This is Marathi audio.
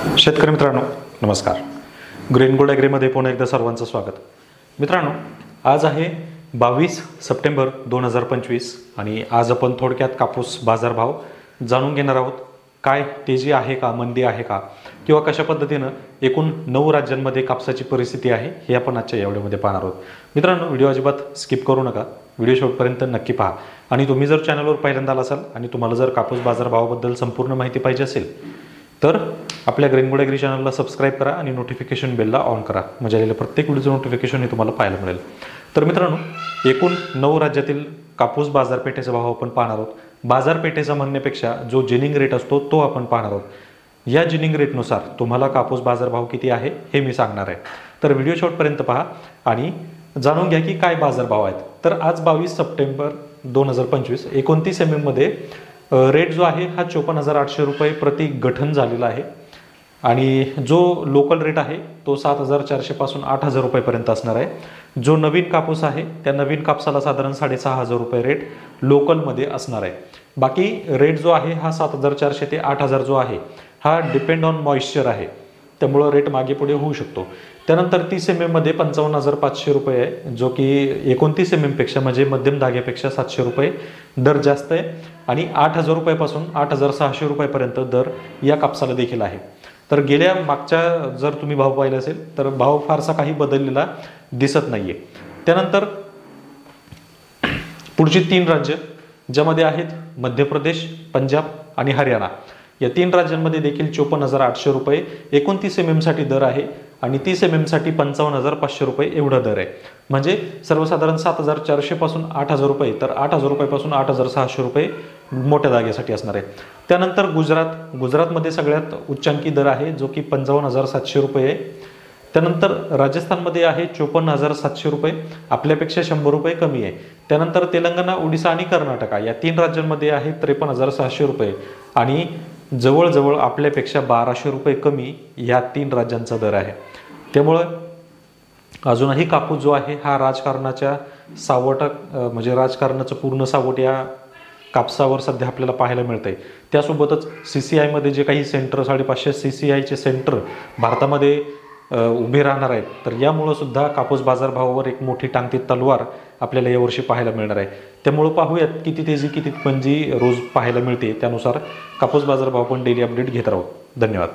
शेतकरी मित्रांनो नमस्कार. ग्रीन गोल्ड ॲग्रीमध्ये पुन्हा एकदा सर्वांचं स्वागत. मित्रांनो, आज आहे 22 सप्टेंबर 2025 आणि आज आपण थोडक्यात कापूस बाजारभाव जाणून घेणार आहोत. काय तेजी आहे का, मंदी आहे का, किंवा कशा पद्धतीनं एकूण 9 राज्यांमध्ये कापसाची परिस्थिती आहे हे आपण आजच्या या व्हिडिओमध्ये पाहणार आहोत. मित्रांनो, व्हिडिओ अजिबात स्किप करू नका, व्हिडिओ शेवटपर्यंत नक्की पहा. आणि तुम्ही जर चॅनलवर पहिल्यांदा असाल आणि तुम्हाला जर कापूस बाजारभावाबद्दल संपूर्ण माहिती पाहिजे असेल तर आपल्या ग्रीन गोल्ड ॲग्री चॅनलला सबस्क्राईब करा आणि नोटिफिकेशन बेलला ऑन करा, म्हणजे आलेलं प्रत्येक व्हिडिओचं नोटिफिकेशन हे तुम्हाला पाहायला मिळेल. तर मित्रांनो, एकूण 9 राज्यातील कापूस बाजारपेठेचा भाव आपण पाहणार आहोत. बाजारपेठेचा म्हणण्यापेक्षा जो जिनिंग रेट असतो तो आपण पाहणार आहोत. या जिनिंग रेटनुसार तुम्हाला कापूस बाजारभाव किती आहे हे मी सांगणार आहे. तर व्हिडिओ शेवटपर्यंत पहा आणि जाणून घ्या की काय बाजारभाव आहेत. तर आज 22 सप्टेंबर 2025 29 MM मध्ये रेट जो आहे हा 54,800 रुपये प्रति गठन झालेला आहे आणि जो लोकल रेट आहे तो 7,400 पासून 8,000 रुपयेपर्यंत असणार आहे. जो नवीन कापूस आहे त्या नवीन कापसाला साधारण 6,500 रुपये रेट लोकलमध्ये असणार आहे. बाकी रेट जो आहे हा 7,400 ते 8,000 जो आहे हा डिपेंड ऑन मॉइश्चर आहे, त्यामुळं रेट मागे पुढे होऊ शकतो. त्यानंतर 30 MM मध्ये 55,500 रुपये आहे, जो की 29 MM पेक्षा म्हणजे मध्यम धाग्यापेक्षा 700 रुपये दर जास्त आहे. आणि 8,000 रुपयापासून 8,600 रुपयापर्यंत दर या कापसाला देखील आहे. तर गेल्या मागच्या जर तुम्ही भाव पाहिला असेल तर भाव फारसा काही बदललेला दिसत नाहीये. त्यानंतर पुढची 3 राज्य ज्यामध्ये आहेत मध्य प्रदेश, पंजाब आणि हरियाणा, या 3 राज्यांमध्ये देखील 54,800 रुपये 29 MM साठी दर आहे आणि 30 MM साठी 55,500 रुपये एवढा दर आहे. म्हणजे सर्वसाधारण 7,400 पासून 8,000 रुपये, तर 8,000 रुपयापासून 8,600 रुपये मोठ्या जागेसाठी असणार आहे. त्यानंतर गुजरातमध्ये सगळ्यात उच्चांकी दर आहे जो की 55,700 रुपये आहे. त्यानंतर राजस्थानमध्ये आहे 54,700 रुपये, आपल्यापेक्षा 100 रुपये कमी आहे. त्यानंतर तेलंगणा, ओडिसा आणि कर्नाटका या 3 राज्यांमध्ये आहे 53,600 रुपये आणि जवळजवळ आपल्यापेक्षा 1,200 रुपये कमी या 3 राज्यांचा दर आहे. त्यामुळं अजूनही कापूस जो आहे हा राजकारणाच्या सावटात म्हणजे राजकारणाचं पूर्ण सावट या कापसावर सध्या आपल्याला पाहायला मिळतंय. त्यासोबतच CCI मध्ये जे काही सेंटर 550 CCIचे सेंटर भारतामध्ये उभे राहणार आहेत, तर यामुळं सुद्धा कापूस बाजारभावावर एक मोठी टांगती तलवार आपल्याला यावर्षी पाहायला मिळणार आहे. त्यामुळं पाहूयात किती तेजी किती मंदी रोज पाहायला मिळते, त्यानुसार कापूस बाजारभाव पण डेली अपडेट घेत राहू. धन्यवाद.